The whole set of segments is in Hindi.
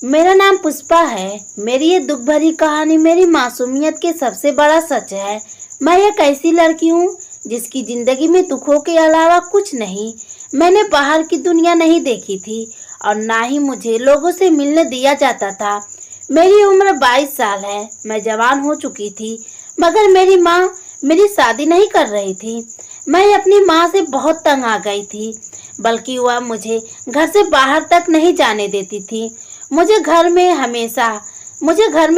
मेरा नाम पुष्पा है। मेरी ये दुख भरी कहानी मेरी मासूमियत के सबसे बड़ा सच है। मैं एक ऐसी लड़की हूँ जिसकी जिंदगी में दुखों के अलावा कुछ नहीं। मैंने बाहर की दुनिया नहीं देखी थी और ना ही मुझे लोगों से मिलने दिया जाता था। मेरी उम्र 22 साल है। मैं जवान हो चुकी थी, मगर मेरी माँ मेरी शादी नहीं कर रही थी। मैं अपनी माँ से बहुत तंग आ गई थी, बल्कि वह मुझे घर से बाहर तक नहीं जाने देती थी। मुझे घर में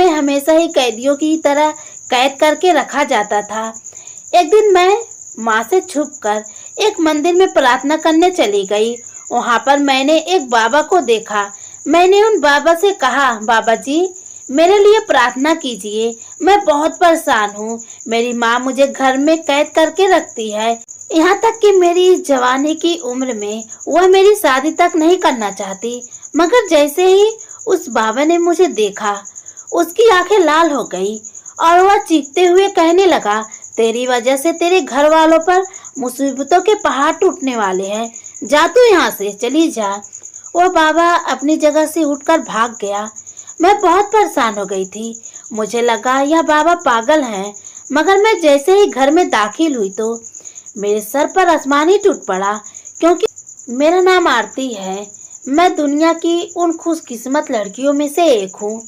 हमेशा ही कैदियों की तरह कैद करके रखा जाता था। एक दिन मैं माँ से छुपकर एक मंदिर में प्रार्थना करने चली गई। वहाँ पर मैंने एक बाबा को देखा। मैंने उन बाबा से कहा, बाबा जी मेरे लिए प्रार्थना कीजिए, मैं बहुत परेशान हूँ। मेरी माँ मुझे घर में कैद करके रखती है, यहाँ तक कि मेरी इस जवानी की उम्र में वह मेरी शादी तक नहीं करना चाहती। मगर जैसे ही उस बाबा ने मुझे देखा, उसकी आंखें लाल हो गई और वह चीखते हुए कहने लगा, तेरी वजह से तेरे घर वालों पर मुसीबतों के पहाड़ टूटने वाले हैं। जा तू यहाँ से, चली जा। वो बाबा अपनी जगह से उठकर भाग गया। मैं बहुत परेशान हो गई थी। मुझे लगा यह बाबा पागल हैं। मगर मैं जैसे ही घर में दाखिल हुई तो मेरे सर पर आसमान ही टूट पड़ा, क्योंकि मेरा नाम आरती है। मैं दुनिया की उन खुशकिस्मत लड़कियों में से एक हूँ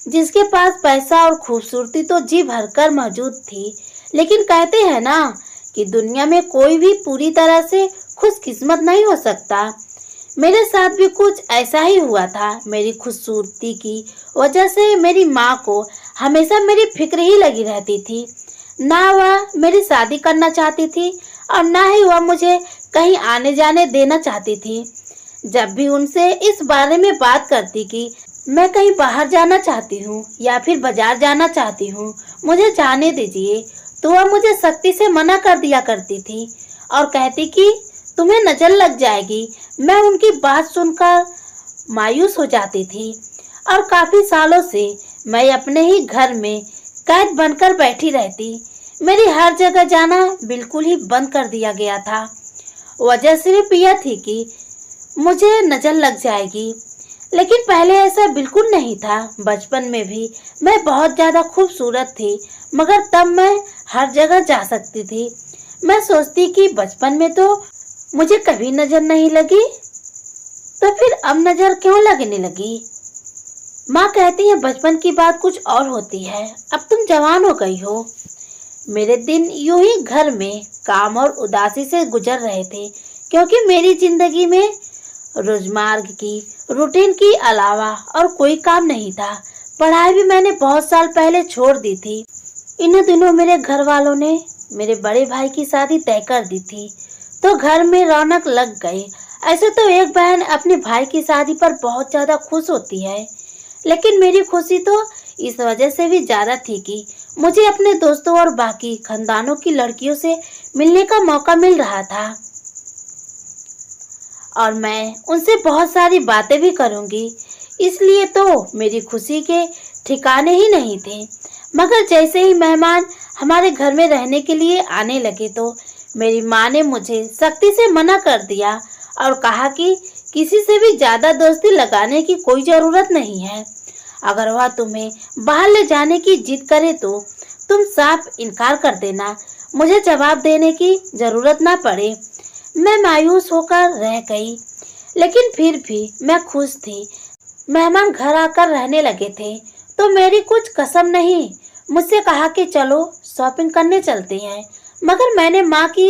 जिसके पास पैसा और खूबसूरती तो जी भरकर मौजूद थी। लेकिन कहते हैं ना कि दुनिया में कोई भी पूरी तरह से खुशकिस्मत नहीं हो सकता। मेरे साथ भी कुछ ऐसा ही हुआ था। मेरी खूबसूरती की वजह से मेरी माँ को हमेशा मेरी फिक्र ही लगी रहती थी। ना वह मेरी शादी करना चाहती थी और ना ही वह मुझे कहीं आने जाने देना चाहती थी। जब भी उनसे इस बारे में बात करती कि मैं कहीं बाहर जाना चाहती हूँ या फिर बाजार जाना चाहती हूँ, मुझे जाने दीजिए, तो वह मुझे सख्ती से मना कर दिया करती थी और कहती कि तुम्हें नजर लग जाएगी। मैं उनकी बात सुनकर मायूस हो जाती थी और काफी सालों से मैं अपने ही घर में कैद बनकर बैठी रहती। मेरी हर जगह जाना बिल्कुल ही बंद कर दिया गया था। वजह सिर्फ यह थी कि मुझे नजर लग जाएगी। लेकिन पहले ऐसा बिल्कुल नहीं था। बचपन में भी मैं बहुत ज्यादा खूबसूरत थी, मगर तब मैं हर जगह जा सकती थी। मैं सोचती कि बचपन में तो मुझे कभी नजर नहीं लगी, तो फिर अब नजर क्यों लगने लगी। माँ कहती है बचपन की बात कुछ और होती है, अब तुम जवान हो गई हो। मेरे दिन यूं ही घर में काम और उदासी से गुजर रहे थे, क्योंकि मेरी जिंदगी में रोजमर्रा की रूटीन के अलावा और कोई काम नहीं था। पढ़ाई भी मैंने बहुत साल पहले छोड़ दी थी। इन दिनों मेरे घर वालों ने मेरे बड़े भाई की शादी तय कर दी थी, तो घर में रौनक लग गई। ऐसे तो एक बहन अपने भाई की शादी पर बहुत ज्यादा खुश होती है, लेकिन मेरी खुशी तो इस वजह से भी ज्यादा थी कि मुझे अपने दोस्तों और बाकी खानदानों की लड़कियों से मिलने का मौका मिल रहा था और मैं उनसे बहुत सारी बातें भी करूंगी। इसलिए तो मेरी खुशी के ठिकाने ही नहीं थे। मगर जैसे ही मेहमान हमारे घर में रहने के लिए आने लगे तो मेरी माँ ने मुझे सख्ती से मना कर दिया और कहा कि किसी से भी ज्यादा दोस्ती लगाने की कोई जरूरत नहीं है। अगर वह तुम्हें बाहर ले जाने की जिद करे तो तुम साफ इनकार कर देना, मुझे जवाब देने की जरूरत ना पड़े। मैं मायूस होकर रह गई, लेकिन फिर भी मैं खुश थी। मेहमान घर आकर रहने लगे थे तो मेरी कुछ कसम नहीं। मुझसे कहा कि चलो शॉपिंग करने चलते हैं, मगर मैंने माँ की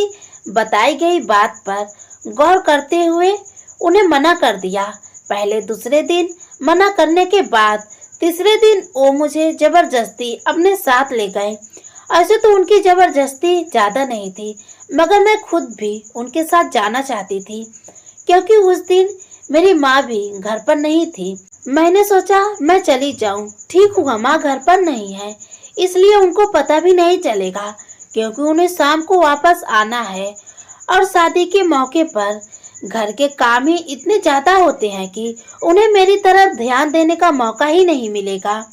बताई गई बात पर गौर करते हुए उन्हें मना कर दिया। पहले दूसरे दिन मना करने के बाद तीसरे दिन वो मुझे जबरदस्ती अपने साथ ले गए। ऐसे तो उनकी जबरदस्ती ज्यादा नहीं थी, मगर मैं खुद भी उनके साथ जाना चाहती थी, क्योंकि उस दिन मेरी माँ भी घर पर नहीं थी। मैंने सोचा मैं चली जाऊं। ठीक हुआ माँ घर पर नहीं है, इसलिए उनको पता भी नहीं चलेगा, क्योंकि उन्हें शाम को वापस आना है और शादी के मौके पर घर के काम ही इतने ज्यादा होते हैं कि उन्हें मेरी तरफ ध्यान देने का मौका ही नहीं मिलेगा।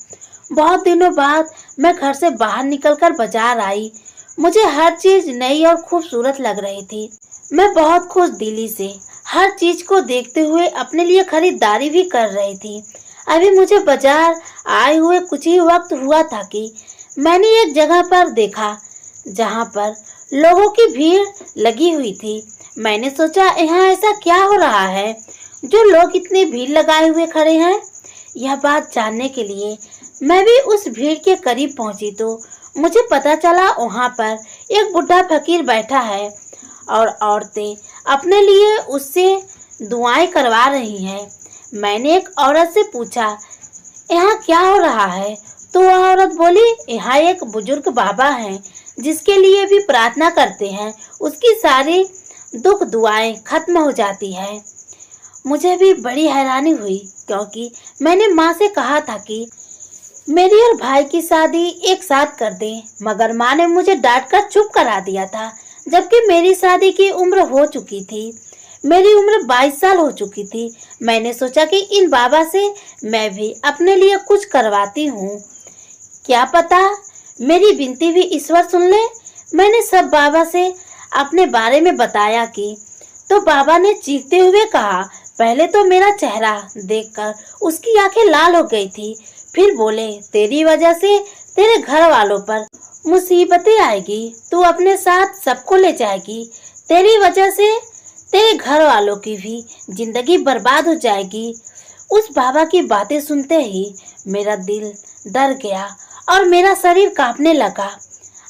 बहुत दिनों बाद मैं घर से बाहर निकलकर बाजार आई। मुझे हर चीज नई और खूबसूरत लग रही थी। मैं बहुत खुश दिली से हर चीज को देखते हुए अपने लिए खरीदारी भी कर रही थी। अभी मुझे बाजार आए हुए कुछ ही वक्त हुआ था कि मैंने एक जगह पर देखा जहां पर लोगों की भीड़ लगी हुई थी। मैंने सोचा यहाँ ऐसा क्या हो रहा है जो लोग इतनी भीड़ लगाए हुए खड़े हैं। यह बात जानने के लिए मैं भी उस भीड़ के करीब पहुंची तो मुझे पता चला वहां पर एक बुढ़ा फकीर बैठा है और औरतें अपने लिए उससे दुआएं करवा रही हैं। मैंने एक औरत से पूछा, यहाँ क्या हो रहा है? तो वह औरत बोली, यहाँ एक बुजुर्ग बाबा हैं जिसके लिए भी प्रार्थना करते हैं, उसकी सारी दुख दुआएं खत्म हो जाती है। मुझे भी बड़ी हैरानी हुई क्योंकि मैंने माँ से कहा था कि मेरी और भाई की शादी एक साथ कर दें, मगर माँ ने मुझे डांटकर चुप करा दिया था, जबकि मेरी शादी की उम्र हो चुकी थी। मेरी उम्र 22 साल हो चुकी थी। मैंने सोचा कि इन बाबा से मैं भी अपने लिए कुछ करवाती हूँ, क्या पता मेरी विनती भी ईश्वर सुन ले। मैंने सब बाबा से अपने बारे में बताया कि तो बाबा ने चीखते हुए कहा, पहले तो मेरा चेहरा देखकर उसकी आंखें लाल हो गई थी, फिर बोले, तेरी वजह से तेरे घर वालों पर मुसीबतें आएगी, तू अपने साथ सबको ले जाएगी, तेरी वजह से तेरे घर वालों की भी जिंदगी बर्बाद हो जाएगी। उस बाबा की बातें सुनते ही मेरा दिल डर गया और मेरा शरीर कांपने लगा।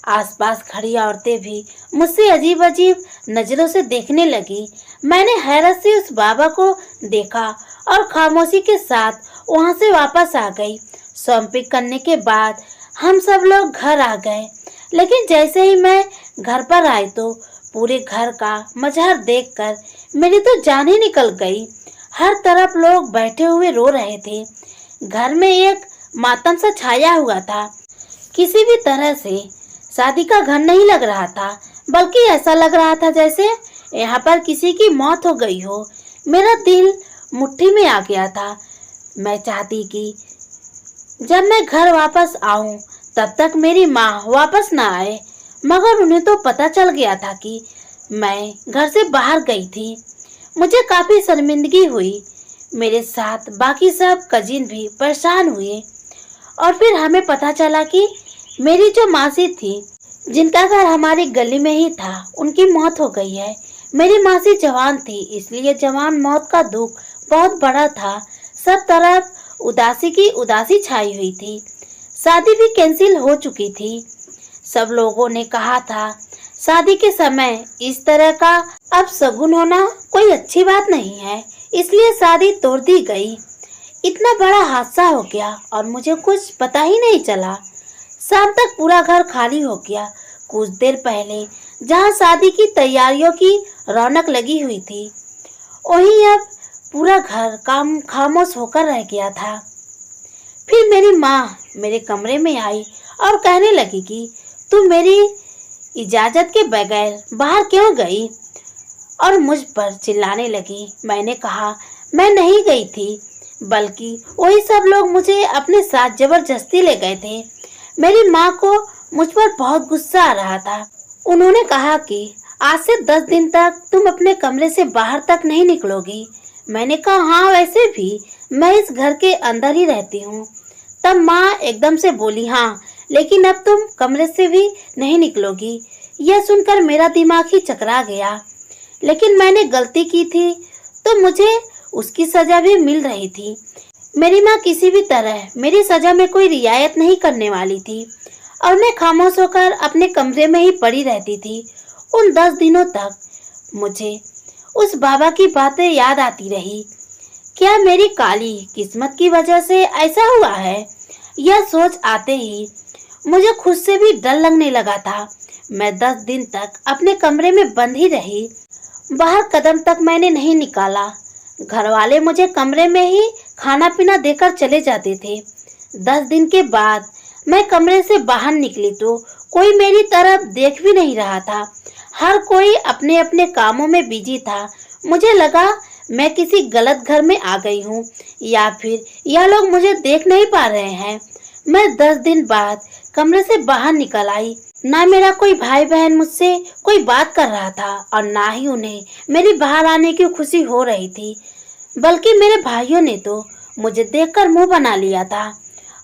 आसपास खड़ी औरतें भी मुझसे अजीब अजीब नजरों से देखने लगी। मैंने हैरत से उस बाबा को देखा और खामोशी के साथ वहां से वापस आ गई। शॉपिंग करने के बाद हम सब लोग घर आ गए, लेकिन जैसे ही मैं घर पर आई तो पूरे घर का मजहर देखकर मेरी तो जान ही निकल गई। हर तरफ लोग बैठे हुए रो रहे थे। घर में एक मातम सा छाया हुआ था। किसी भी तरह से शादी का घर नहीं लग रहा था, बल्कि ऐसा लग रहा था जैसे यहाँ पर किसी की मौत हो गई हो। मेरा दिल मुट्ठी में आ गया था। मैं चाहती कि जब मैं घर वापस आऊं तब तक मेरी माँ वापस ना आए, मगर उन्हें तो पता चल गया था कि मैं घर से बाहर गई थी। मुझे काफी शर्मिंदगी हुई। मेरे साथ बाकी सब कजिन भी परेशान हुए और फिर हमें पता चला कि मेरी जो मासी थी, जिनका घर हमारी गली में ही था, उनकी मौत हो गई है। मेरी मासी जवान थी, इसलिए जवान मौत का दुख बहुत बड़ा था। सब तरफ उदासी की उदासी छाई हुई थी। शादी भी कैंसिल हो चुकी थी। सब लोगों ने कहा था शादी के समय इस तरह का अपशगुन होना कोई अच्छी बात नहीं है, इसलिए शादी तोड़ दी गई। इतना बड़ा हादसा हो गया और मुझे कुछ पता ही नहीं चला। शाम तक पूरा घर खाली हो गया। कुछ देर पहले जहाँ शादी की तैयारियों की रौनक लगी हुई थी, वहीं अब पूरा घर खामोश होकर रह गया था। फिर मेरी माँ मेरे कमरे में आई और कहने लगी कि तू मेरी इजाजत के बगैर बाहर क्यों गई, और मुझ पर चिल्लाने लगी। मैंने कहा मैं नहीं गई थी, बल्कि वही सब लोग मुझे अपने साथ जबरदस्ती ले गए थे। मेरी माँ को मुझ पर बहुत गुस्सा आ रहा था। उन्होंने कहा कि आज से 10 दिन तक तुम अपने कमरे से बाहर तक नहीं निकलोगी। मैंने कहा हाँ, वैसे भी मैं इस घर के अंदर ही रहती हूँ। तब माँ एकदम से बोली, हाँ लेकिन अब तुम कमरे से भी नहीं निकलोगी। यह सुनकर मेरा दिमाग ही चकरा गया। लेकिन मैंने गलती की थी तो मुझे उसकी सजा भी मिल रही थी। मेरी माँ किसी भी तरह मेरी सजा में कोई रियायत नहीं करने वाली थी और मैं खामोश होकर अपने कमरे में ही पड़ी रहती थी। उन 10 दिनों तक मुझे उस बाबा की बातें याद आती रही। क्या मेरी काली किस्मत की वजह से ऐसा हुआ है? यह सोच आते ही मुझे खुद से भी डर लगने लगा था। मैं 10 दिन तक अपने कमरे में बंद ही रही। बाहर कदम तक मैंने नहीं निकाला। घर वाले मुझे कमरे में ही खाना पीना देकर चले जाते थे। 10 दिन के बाद मैं कमरे से बाहर निकली तो कोई मेरी तरफ देख भी नहीं रहा था। हर कोई अपने अपने कामों में बिजी था। मुझे लगा मैं किसी गलत घर में आ गई हूँ या फिर यह लोग मुझे देख नहीं पा रहे हैं। मैं 10 दिन बाद कमरे से बाहर निकल आई। ना मेरा कोई भाई बहन मुझसे कोई बात कर रहा था और ना ही उन्हें मेरे बाहर आने की खुशी हो रही थी, बल्कि मेरे भाइयों ने तो मुझे देखकर मुंह बना लिया था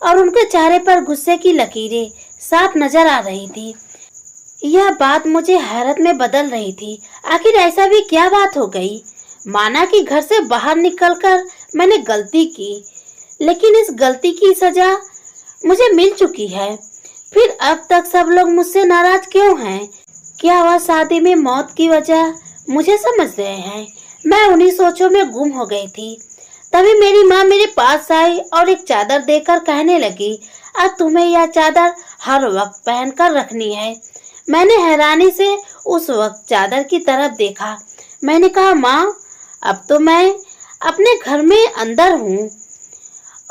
और उनके चेहरे पर गुस्से की लकीरें साफ नजर आ रही थी। यह बात मुझे हैरत में बदल रही थी। आखिर ऐसा भी क्या बात हो गई? माना कि घर से बाहर निकलकर मैंने गलती की, लेकिन इस गलती की सजा मुझे मिल चुकी है। फिर अब तक सब लोग मुझसे नाराज क्यों हैं? क्या वह शादी में मौत की वजह मुझे समझ रहे हैं? मैं उन्हीं सोचों में गुम हो गई थी। तभी मेरी माँ मेरे पास आई और एक चादर देकर कहने लगी, अब तुम्हें यह चादर हर वक्त पहनकर रखनी है। मैंने हैरानी से उस वक्त चादर की तरफ देखा। मैंने कहा, माँ, अब तो मैं अपने घर में अंदर हूँ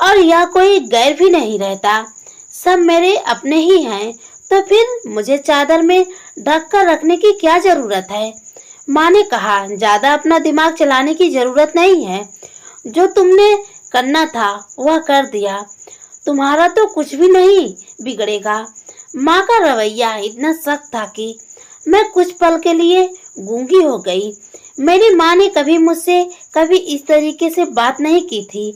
और यह कोई गैर भी नहीं रहता, सब मेरे अपने ही हैं, तो फिर मुझे चादर में ढक कर रखने की क्या जरूरत है? माँ ने कहा, ज्यादा अपना दिमाग चलाने की जरूरत नहीं है। जो तुमने करना था वह कर दिया, तुम्हारा तो कुछ भी नहीं बिगड़ेगा। माँ का रवैया इतना सख्त था कि मैं कुछ पल के लिए गूंगी हो गई। मेरी माँ ने कभी मुझसे कभी इस तरीके से बात नहीं की थी।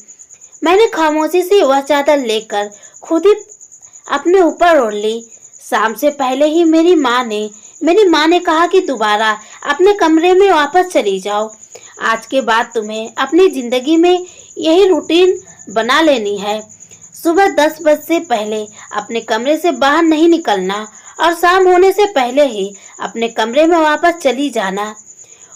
मैंने खामोशी से वह चादर लेकर खुद ही अपने ऊपर ओढ़ ली। शाम से पहले ही मेरी माँ ने कहा कि दोबारा अपने कमरे में वापस चली जाओ। आज के बाद तुम्हें अपनी जिंदगी में यही रूटीन बना लेनी है। सुबह 10 बजे से पहले अपने कमरे से बाहर नहीं निकलना और शाम होने से पहले ही अपने कमरे में वापस चली जाना।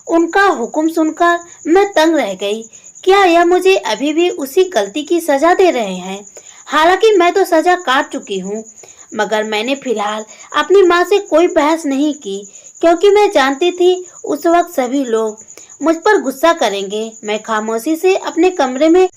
उनका हुक्म सुनकर मैं तंग रह गई। क्या यह मुझे अभी भी उसी गलती की सजा दे रहे हैं? हालांकि मैं तो सजा काट चुकी हूँ, मगर मैंने फिलहाल अपनी माँ से कोई बहस नहीं की, क्योंकि मैं जानती थी उस वक्त सभी लोग मुझ पर गुस्सा करेंगे। मैं खामोशी से अपने कमरे में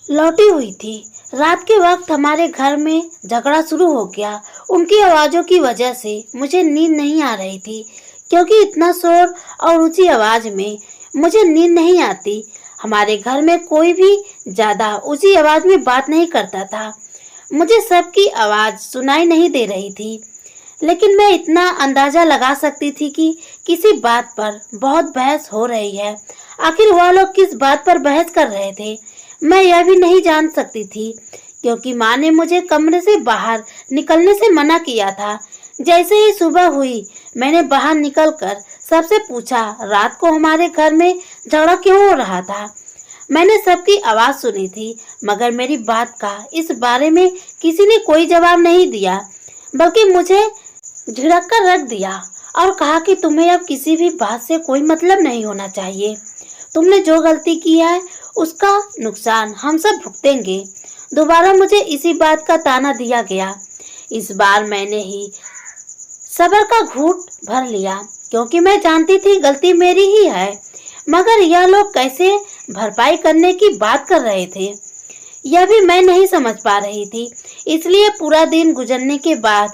लौटी हुई थी। रात के वक्त हमारे घर में झगड़ा शुरू हो गया। उनकी आवाज़ों की वजह से मुझे नींद नहीं आ रही थी, क्योंकि इतना शोर और ऊंची आवाज में मुझे नींद नहीं आती। हमारे घर में कोई भी ज्यादा ऊंची आवाज में बात नहीं करता था। मुझे सबकी आवाज सुनाई नहीं दे रही थी, लेकिन मैं इतना अंदाजा लगा सकती थी कि किसी बात पर बहुत बहस हो रही है। आखिर वह लोग किस बात पर बहस कर रहे थे, मैं यह भी नहीं जान सकती थी, क्योंकि माँ ने मुझे कमरे से बाहर निकलने से मना किया था। जैसे ही सुबह हुई, मैंने बाहर निकलकर सबसे पूछा, रात को हमारे घर में झगड़ा क्यों हो रहा था? मैंने सबकी आवाज सुनी थी, मगर मेरी बात का इस बारे में किसी ने कोई जवाब नहीं दिया, बल्कि मुझे झिड़क कर रख दिया और कहा कि तुम्हें अब किसी भी बात से कोई मतलब नहीं होना चाहिए। तुमने जो गलती की है उसका नुकसान हम सब भुगतेंगे। दोबारा मुझे इसी बात का ताना दिया गया। इस बार मैंने ही सब्र का घूंट भर लिया, क्योंकि मैं जानती थी गलती मेरी ही है, मगर यह लोग कैसे भरपाई करने की बात कर रहे थे यह भी मैं नहीं समझ पा रही थी। इसलिए पूरा दिन गुजरने के बाद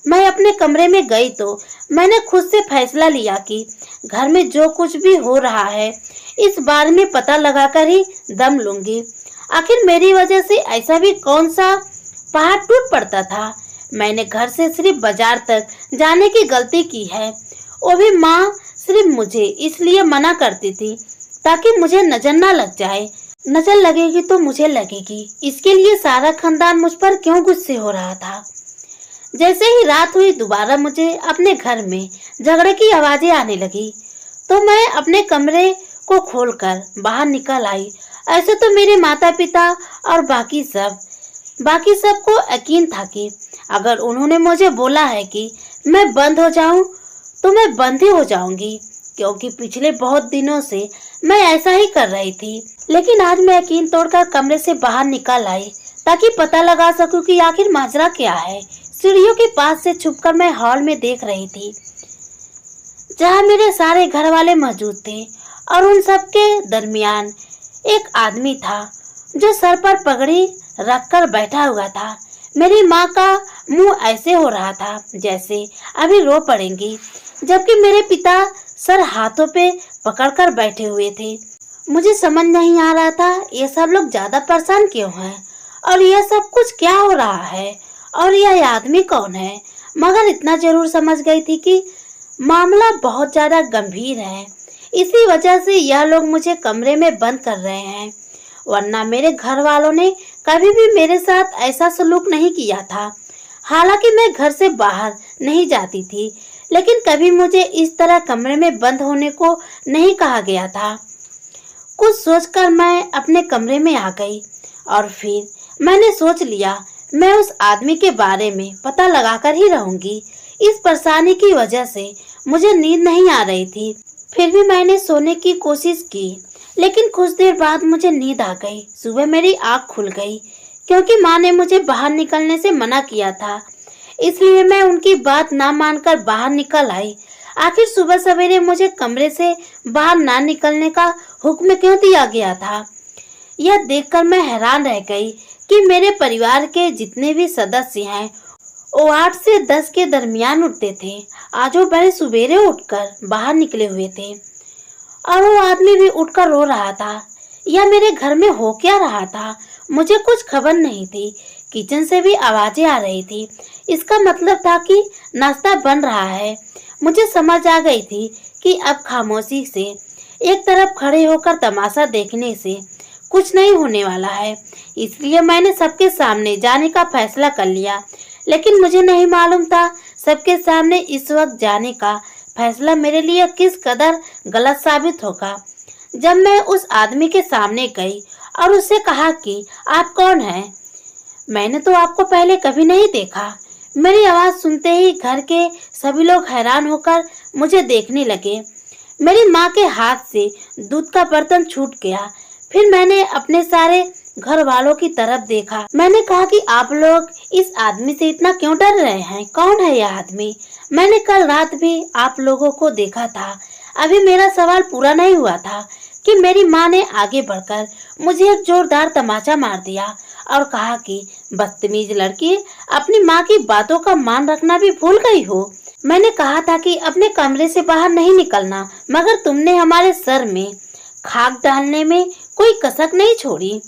मैं अपने कमरे में गई तो मैंने खुद से फैसला लिया कि घर में जो कुछ भी हो रहा है इस बारे में पता लगाकर ही दम लूंगी। आखिर मेरी वजह से ऐसा भी कौन सा पहाड़ टूट पड़ता था? मैंने घर से सिर्फ बाजार तक जाने की गलती की है, वो भी माँ सिर्फ मुझे इसलिए मना करती थी ताकि मुझे नजर ना लग जाए। नजर लगेगी तो मुझे लगेगी, इसके लिए सारा खानदान मुझ पर क्यों गुस्से हो रहा था। जैसे ही रात हुई, दोबारा मुझे अपने घर में झगड़े की आवाजें आने लगी, तो मैं अपने कमरे को खोलकर बाहर निकल आई। ऐसे तो मेरे माता पिता और बाकी सबको यकीन था कि अगर उन्होंने मुझे बोला है कि मैं बंद हो जाऊं तो मैं बंद ही हो जाऊंगी, क्योंकि पिछले बहुत दिनों से मैं ऐसा ही कर रही थी। लेकिन आज मैं यकीन तोड़कर कमरे से बाहर निकल आई ताकि पता लगा सकूं कि आखिर माजरा क्या है। सीढ़ियों के पास से छुपकर मैं हॉल में देख रही थी, जहां मेरे सारे घर वाले मौजूद थे, और उन सब के दरमियान एक आदमी था जो सर पर पगड़ी रखकर बैठा हुआ था। मेरी माँ का मुंह ऐसे हो रहा था जैसे अभी रो पड़ेंगी, जबकि मेरे पिता सर हाथों पे पकड़कर बैठे हुए थे। मुझे समझ नहीं आ रहा था ये सब लोग ज्यादा परेशान क्यों हैं और यह सब कुछ क्या हो रहा है और यह आदमी कौन है। मगर इतना जरूर समझ गई थी कि मामला बहुत ज्यादा गंभीर है, इसी वजह से यह लोग मुझे कमरे में बंद कर रहे हैं। वरना मेरे घर वालों ने कभी भी मेरे साथ ऐसा सलूक नहीं किया था। हालांकि मैं घर से बाहर नहीं जाती थी, लेकिन कभी मुझे इस तरह कमरे में बंद होने को नहीं कहा गया था। कुछ सोचकर मैं अपने कमरे में आ गई और फिर मैंने सोच लिया मैं उस आदमी के बारे में पता लगाकर ही रहूंगी। इस परेशानी की वजह से मुझे नींद नहीं आ रही थी। फिर भी मैंने सोने की कोशिश की, लेकिन कुछ देर बाद मुझे नींद आ गई। सुबह मेरी आँख खुल गई क्योंकि माँ ने मुझे बाहर निकलने से मना किया था, इसलिए मैं उनकी बात ना मानकर बाहर निकल आई। आखिर सुबह सवेरे मुझे कमरे से बाहर ना निकलने का हुक्म क्यों दिया गया था? यह देखकर मैं हैरान रह गई कि मेरे परिवार के जितने भी सदस्य हैं वो 8 से 10 के दरमियान उठते थे। आज वो बड़े सवेरे उठकर बाहर निकले हुए थे और वो आदमी भी उठकर रो रहा था। यह मेरे घर में हो क्या रहा था? मुझे कुछ खबर नहीं थी। किचन से भी आवाजें आ रही थी। इसका मतलब था कि नाश्ता बन रहा है। मुझे समझ आ गई थी कि अब खामोशी से एक तरफ खड़े होकर तमाशा देखने से कुछ नहीं होने वाला है। इसलिए मैंने सबके सामने जाने का फैसला कर लिया, लेकिन मुझे नहीं मालूम था सबके सामने इस वक्त जाने का फैसला मेरे लिए किस कदर गलत साबित होगा। जब मैं उस आदमी के सामने गई और उससे कहा कि आप कौन हैं? मैंने तो आपको पहले कभी नहीं देखा। मेरी आवाज सुनते ही घर के सभी लोग हैरान होकर मुझे देखने लगे। मेरी माँ के हाथ से दूध का बर्तन छूट गया। फिर मैंने अपने सारे घर वालों की तरफ देखा। मैंने कहा कि आप लोग इस आदमी से इतना क्यों डर रहे हैं? कौन है यह आदमी? मैंने कल रात भी आप लोगों को देखा था। अभी मेरा सवाल पूरा नहीं हुआ था कि मेरी माँ ने आगे बढ़कर मुझे एक जोरदार तमाचा मार दिया और कहा कि बदतमीज लड़की, अपनी माँ की बातों का मान रखना भी भूल गई हो। मैंने कहा था कि अपने कमरे से बाहर नहीं निकलना, मगर तुमने हमारे सर में खाक डालने में कोई कसक नहीं छोड़ी।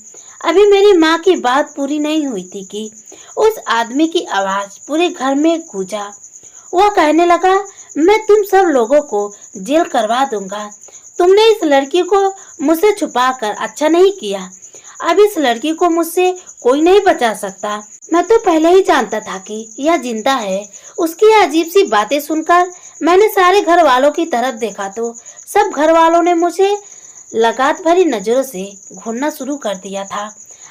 अभी मेरी माँ की बात पूरी नहीं हुई थी कि उस आदमी की आवाज पूरे घर में गूंजा। वह कहने लगा, मैं तुम सब लोगों को जेल करवा दूंगा। तुमने इस लड़की को मुझसे छुपाकर अच्छा नहीं किया। अब इस लड़की को मुझसे कोई नहीं बचा सकता। मैं तो पहले ही जानता था कि यह जिंदा है। उसकी अजीब सी बातें सुनकर मैंने सारे घर वालों की तरफ देखा तो सब घर वालों ने मुझे लगात भरी नजरों से घूरना शुरू कर दिया था।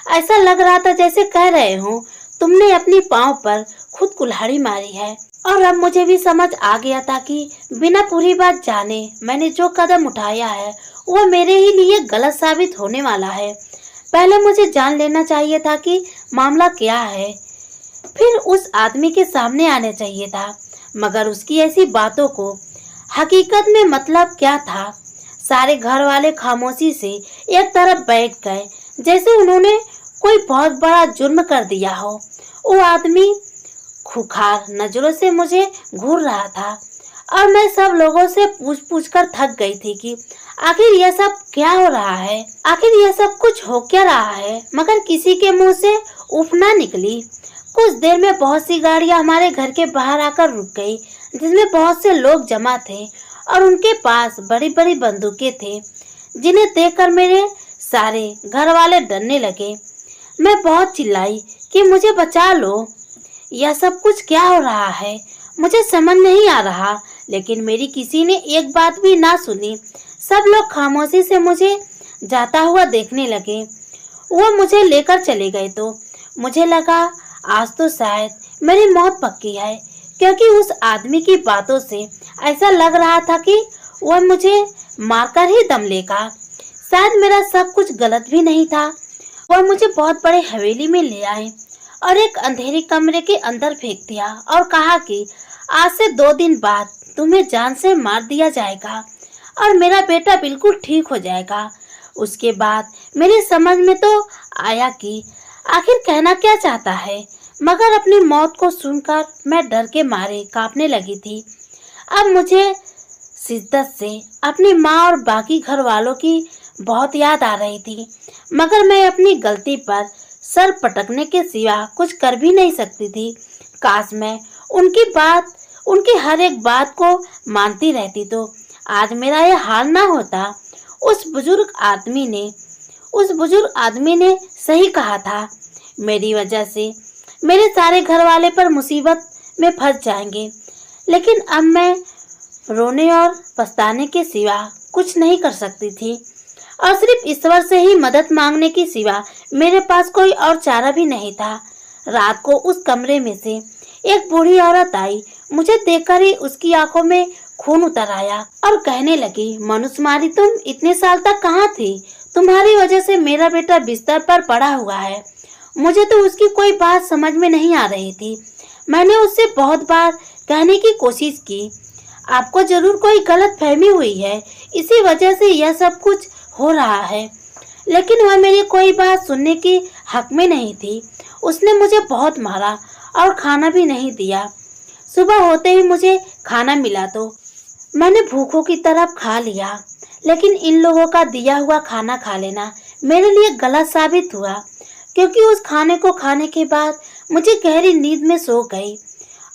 ऐसा लग रहा था जैसे कह रहे हो, तुमने अपनी पाँव पर खुद कुल्हाड़ी मारी है। और अब मुझे भी समझ आ गया था कि बिना पूरी बात जाने मैंने जो कदम उठाया है वह मेरे ही लिए गलत साबित होने वाला है। पहले मुझे जान लेना चाहिए था कि मामला क्या है, फिर उस आदमी के सामने आना चाहिए था। मगर उसकी ऐसी बातों को हकीकत में मतलब क्या था? सारे घर वाले खामोशी से एक तरफ बैठ गए, जैसे उन्होंने कोई बहुत बड़ा जुर्म कर दिया हो। वो आदमी खुखार नजरों से मुझे घूर रहा था और मैं सब लोगों से पूछ कर थक गई थी कि आखिर यह सब क्या हो रहा है, आखिर यह सब कुछ हो क्या रहा है। मगर किसी के मुंह से उफ ना निकली। कुछ देर में बहुत सी गाड़ियां हमारे घर के बाहर आकर रुक गई, जिसमें बहुत से लोग जमा थे और उनके पास बड़ी बड़ी बंदूकें थे, जिन्हें देखकर मेरे सारे घर वाले डरने लगे। मैं बहुत चिल्लाई कि मुझे बचा लो, यह सब कुछ क्या हो रहा है, मुझे समझ नहीं आ रहा। लेकिन मेरी किसी ने एक बात भी ना सुनी। सब लोग खामोशी से मुझे जाता हुआ देखने लगे। वो मुझे लेकर चले गए तो मुझे लगा आज तो शायद मेरी मौत पक्की है, क्योंकि उस आदमी की बातों से ऐसा लग रहा था कि वह मुझे मारकर ही दम लेगा। शायद मेरा सब कुछ गलत भी नहीं था। वह मुझे बहुत बड़े हवेली में ले आए और एक अंधेरे कमरे के अंदर फेंक दिया और कहा कि आज से 2 दिन बाद तुम्हें जान से मार दिया जाएगा और मेरा बेटा बिल्कुल ठीक हो जाएगा। उसके बाद मेरी समझ में तो आया कि आखिर कहना क्या चाहता है, मगर अपनी मौत को सुनकर मैं डर के मारे कांपने लगी थी। अब मुझे शिद्दत से अपनी माँ और बाकी घर वालों की बहुत याद आ रही थी, मगर मैं अपनी गलती पर सर पटकने के सिवा कुछ कर भी नहीं सकती थी। काश मैं उनकी हर एक बात को मानती रहती तो आज मेरा यह हाल ना होता। उस बुजुर्ग आदमी ने उस बुजुर्ग आदमी ने सही कहा था। मेरी वजह से मेरे सारे घर वाले पर मुसीबत में फंस जाएंगे। लेकिन अब मैं रोने और पछताने के सिवा कुछ नहीं कर सकती थी, और सिर्फ ईश्वर से ही मदद मांगने के सिवा मेरे पास कोई और चारा भी नहीं था। रात को उस कमरे में से एक बूढ़ी औरत आई। मुझे देखकर ही उसकी आंखों में खून उतर आया और कहने लगी, मनुष्यमारी, तुम इतने साल तक कहाँ थी? तुम्हारी वजह से मेरा बेटा बिस्तर पर पड़ा हुआ है। मुझे तो उसकी कोई बात समझ में नहीं आ रही थी। मैंने उससे बहुत बार कहने की कोशिश की, आपको जरूर कोई गलत फहमी हुई है, इसी वजह से यह सब कुछ हो रहा है। लेकिन वह मेरी कोई बात सुनने की हक में नहीं थी। उसने मुझे बहुत मारा और खाना भी नहीं दिया। सुबह होते ही मुझे खाना मिला तो मैंने भूखों की तरफ खा लिया, लेकिन इन लोगों का दिया हुआ खाना खा लेना मेरे लिए गलत साबित हुआ, क्योंकि उस खाने को खाने के बाद मुझे गहरी नींद में सो गई।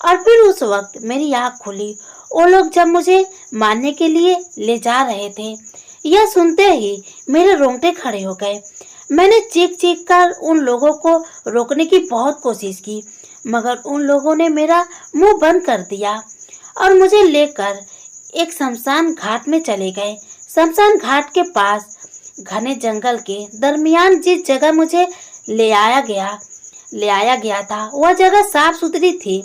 और फिर उस वक्त मेरी आँख खुली। वो लोग जब मुझे मारने के लिए ले जा रहे थे, यह सुनते ही मेरे रोंगटे खड़े हो गए। मैंने चीख चीख कर उन लोगों को रोकने की बहुत कोशिश की, मगर उन लोगों ने मेरा मुंह बंद कर दिया और मुझे लेकर एक शमशान घाट में चले गए। शमशान घाट के पास घने जंगल के दरमियान जिस जगह मुझे ले आया गया था, वह जगह साफ सुथरी थी,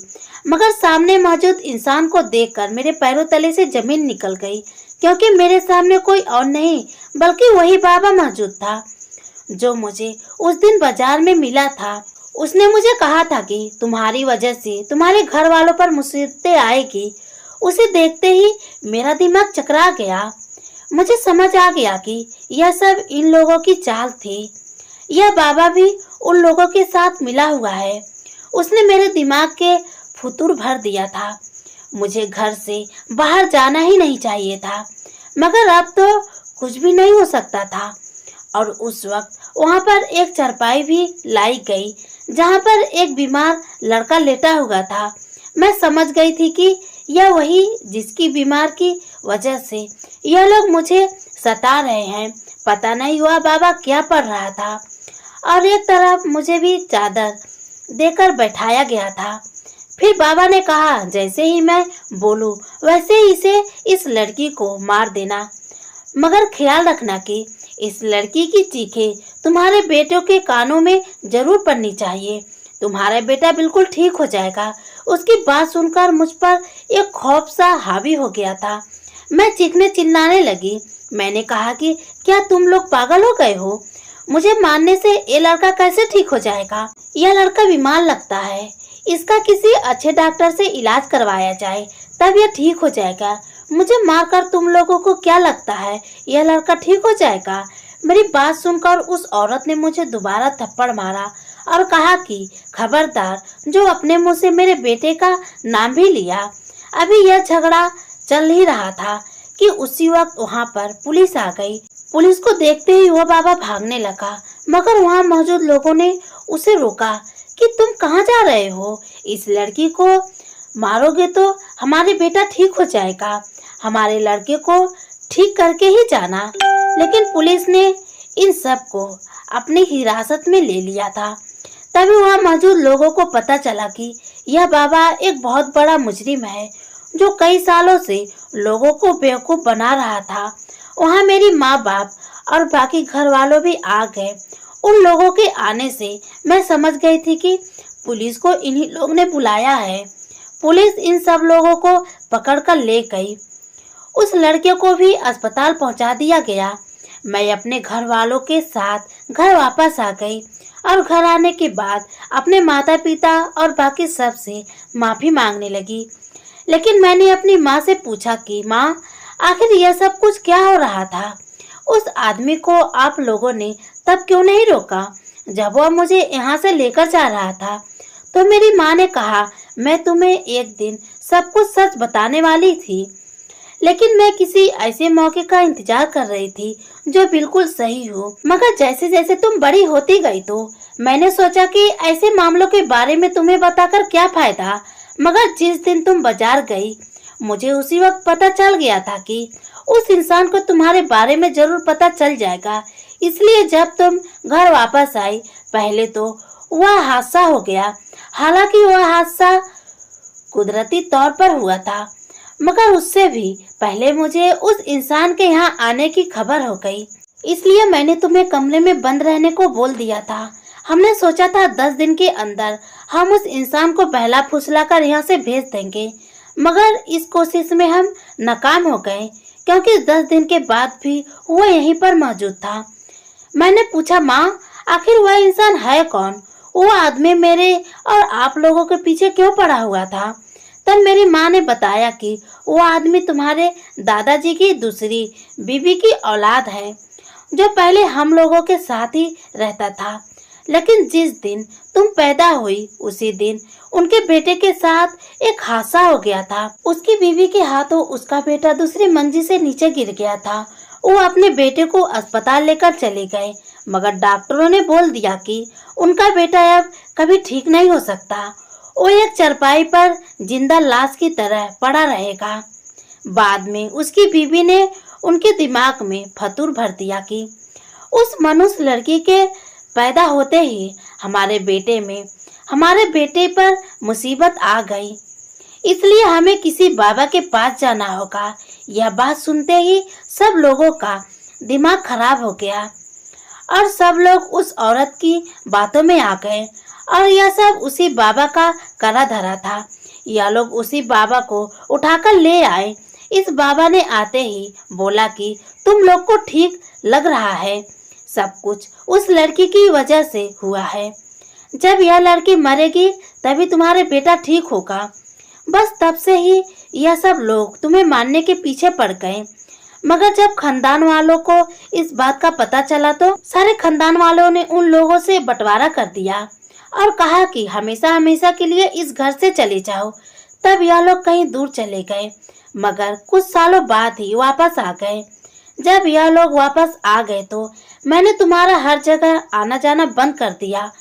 मगर सामने मौजूद इंसान को देखकर मेरे पैरों तले से जमीन निकल गई, क्योंकि मेरे सामने कोई और नहीं बल्कि वही बाबा मौजूद था जो मुझे उस दिन बाजार में मिला था। उसने मुझे कहा था कि तुम्हारी वजह से तुम्हारे घर वालों पर मुसीबतें आएगी। उसे देखते ही मेरा दिमाग चकरा गया। मुझे समझ आ गया कि यह सब इन लोगों की चाल थी। यह बाबा भी उन लोगों के साथ मिला हुआ है। उसने मेरे दिमाग के फुतूर भर दिया था। मुझे घर से बाहर जाना ही नहीं चाहिए था, मगर अब तो कुछ भी नहीं हो सकता था। और उस वक्त वहाँ पर एक चारपाई भी लाई गई, जहाँ पर एक बीमार लड़का लेटा हुआ था। मैं समझ गई थी कि यह वही जिसकी बीमार की वजह से यह लोग मुझे सता रहे हैं। पता नहीं हुआ बाबा क्या पढ़ रहा था, और एक तरफ मुझे भी चादर देकर बैठाया गया था। फिर बाबा ने कहा, जैसे ही मैं बोलूं वैसे ही इसे इस लड़की को मार देना, मगर ख्याल रखना कि इस लड़की की चीखें तुम्हारे बेटों के कानों में जरूर पड़नी चाहिए। तुम्हारा बेटा बिल्कुल ठीक हो जाएगा। उसकी बात सुनकर मुझ पर एक खौफ सा हावी हो गया था। मैं चीखने चिल्लाने लगी। मैंने कहा कि क्या तुम लोग पागल हो गए हो? मुझे मारने से ये लड़का कैसे ठीक हो जाएगा? यह लड़का बीमार लगता है, इसका किसी अच्छे डॉक्टर से इलाज करवाया जाए, तब यह ठीक हो जाएगा। मुझे मारकर तुम लोगों को क्या लगता है यह लड़का ठीक हो जाएगा? मेरी बात सुनकर उस औरत ने मुझे दोबारा थप्पड़ मारा और कहा कि खबरदार, जो अपने मुंह से मेरे बेटे का नाम भी लिया। अभी यह झगड़ा चल ही रहा था कि उसी वक्त वहाँ पर पुलिस आ गई। पुलिस को देखते ही वह बाबा भागने लगा, मगर वहाँ मौजूद लोगों ने उसे रोका कि तुम कहाँ जा रहे हो? इस लड़की को मारोगे तो हमारे बेटा ठीक हो जाएगा, हमारे लड़के को ठीक करके ही जाना। लेकिन पुलिस ने इन सब को अपनी हिरासत में ले लिया था। तभी वहाँ मौजूद लोगों को पता चला कि यह बाबा एक बहुत बड़ा मुजरिम है, जो कई सालों से लोगों को बेवकूफ बना रहा था। वहाँ मेरी माँ बाप और बाकी घर वालों भी आ गए। उन लोगों के आने से मैं समझ गई थी कि पुलिस को इन्हीं लोग ने बुलाया है। पुलिस इन सब लोगों को पकड़कर ले गई। उस लड़के को भी अस्पताल पहुंचा दिया गया। मैं अपने घर वालों के साथ घर वापस आ गई और घर आने के बाद अपने माता पिता और बाकी सब से माफी मांगने लगी। लेकिन मैंने अपनी माँ से पूछा कि माँ, आखिर यह सब कुछ क्या हो रहा था? उस आदमी को आप लोगों ने तब क्यों नहीं रोका जब वह मुझे यहाँ से लेकर जा रहा था? तो मेरी माँ ने कहा, मैं तुम्हें एक दिन सब कुछ सच बताने वाली थी, लेकिन मैं किसी ऐसे मौके का इंतजार कर रही थी जो बिल्कुल सही हो। मगर जैसे जैसे तुम बड़ी होती गई तो मैंने सोचा कि ऐसे मामलों के बारे में तुम्हें बताकर क्या फायदा। मगर जिस दिन तुम बाजार गई, मुझे उसी वक्त पता चल गया था कि उस इंसान को तुम्हारे बारे में जरूर पता चल जाएगा। इसलिए जब तुम घर वापस आई, पहले तो वह हादसा हो गया। हालांकि वह हादसा कुदरती तौर पर हुआ था, मगर उससे भी पहले मुझे उस इंसान के यहाँ आने की खबर हो गई। इसलिए मैंने तुम्हें कमरे में बंद रहने को बोल दिया था। हमने सोचा था 10 दिन के अंदर हम उस इंसान को बहला फुसलाकर यहाँ से भेज देंगे, मगर इस कोशिश में हम नाकाम हो गए, क्योंकि 10 दिन के बाद भी वो यहीं पर मौजूद था। मैंने पूछा, माँ आखिर वह इंसान है कौन? वो आदमी मेरे और आप लोगों के पीछे क्यों पड़ा हुआ था? तब मेरी माँ ने बताया कि वो आदमी तुम्हारे दादाजी की दूसरी बीवी की औलाद है, जो पहले हम लोगों के साथ ही रहता था। लेकिन जिस दिन तुम पैदा हुई उसी दिन उनके बेटे के साथ एक हादसा हो गया था। उसकी बीवी के हाथों उसका बेटा दूसरी मंजिल से नीचे गिर गया था। वो अपने बेटे को अस्पताल लेकर चले गए, मगर डॉक्टरों ने बोल दिया कि उनका बेटा अब कभी ठीक नहीं हो सकता। वो एक चारपाई पर जिंदा लाश की तरह पड़ा रहेगा। बाद में उसकी बीवी ने उनके दिमाग में फतूर भर दिया कि उस मनुष्य लड़की के पैदा होते ही हमारे बेटे पर मुसीबत आ गई, इसलिए हमें किसी बाबा के पास जाना होगा। यह बात सुनते ही सब लोगों का दिमाग खराब हो गया और सब लोग उस औरत की बातों में आ गए, और यह सब उसी बाबा का करा धरा था। यह लोग उसी बाबा को उठाकर ले आए। इस बाबा ने आते ही बोला कि तुम लोग को ठीक लग रहा है, सब कुछ उस लड़की की वजह से हुआ है। जब यह लड़की मरेगी तभी तुम्हारे बेटा ठीक होगा। बस तब से ही यह सब लोग तुम्हें मारने के पीछे पड़ गए। मगर जब खानदान वालों को इस बात का पता चला तो सारे खानदान वालों ने उन लोगों से बंटवारा कर दिया और कहा कि हमेशा हमेशा के लिए इस घर से चले जाओ। तब यह लोग कहीं दूर चले गए, मगर कुछ सालों बाद ही वापस आ गए। जब यह लोग वापस आ गए तो मैंने तुम्हारा हर जगह आना जाना बंद कर दिया,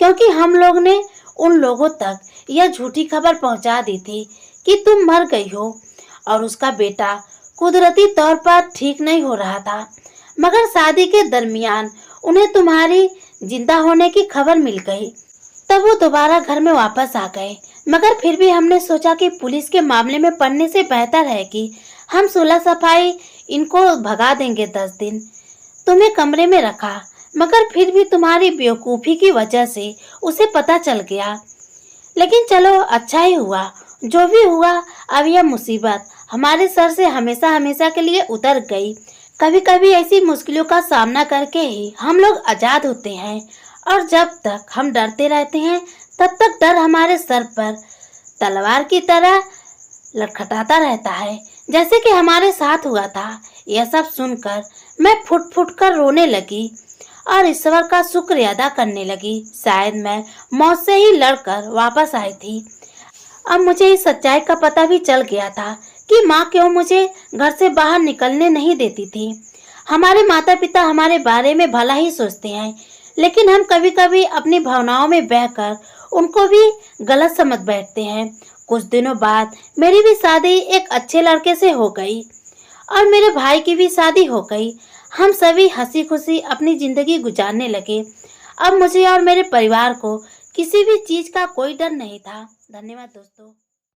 क्योंकि हम लोग ने उन लोगों तक यह झूठी खबर पहुंचा दी थी कि तुम मर गई हो और उसका बेटा कुदरती तौर पर ठीक नहीं हो रहा था। मगर शादी के दरमियान उन्हें तुम्हारी जिंदा होने की खबर मिल गई। तब वो दोबारा घर में वापस आ गए, मगर फिर भी हमने सोचा कि पुलिस के मामले में पड़ने से बेहतर है कि हम सुलह सफाई इनको भगा देंगे। 10 दिन तुम्हें कमरे में रखा, मगर फिर भी तुम्हारी बेवकूफ़ी की वजह से उसे पता चल गया। लेकिन चलो अच्छा ही हुआ, जो भी हुआ अब यह मुसीबत हमारे सर से हमेशा हमेशा के लिए उतर गई। कभी कभी ऐसी मुश्किलों का सामना करके ही हम लोग आजाद होते हैं, और जब तक हम डरते रहते हैं तब तक डर हमारे सर पर तलवार की तरह लटखटाता रहता है, जैसे कि हमारे साथ हुआ था। यह सब सुनकर मैं फुट फुट कर रोने लगी और ईश्वर का शुक्र अदा करने लगी। शायद मैं मौत से ही लड़कर वापस आई थी। अब मुझे इस सच्चाई का पता भी चल गया था कि माँ क्यों मुझे घर से बाहर निकलने नहीं देती थी। हमारे माता पिता हमारे बारे में भला ही सोचते हैं, लेकिन हम कभी कभी अपनी भावनाओं में बहकर उनको भी गलत समझ बैठते हैं। कुछ दिनों बाद मेरी भी शादी एक अच्छे लड़के से हो गई और मेरे भाई की भी शादी हो गई। हम सभी हंसी खुशी अपनी जिंदगी गुजारने लगे। अब मुझे और मेरे परिवार को किसी भी चीज का कोई डर नहीं था। धन्यवाद दोस्तों।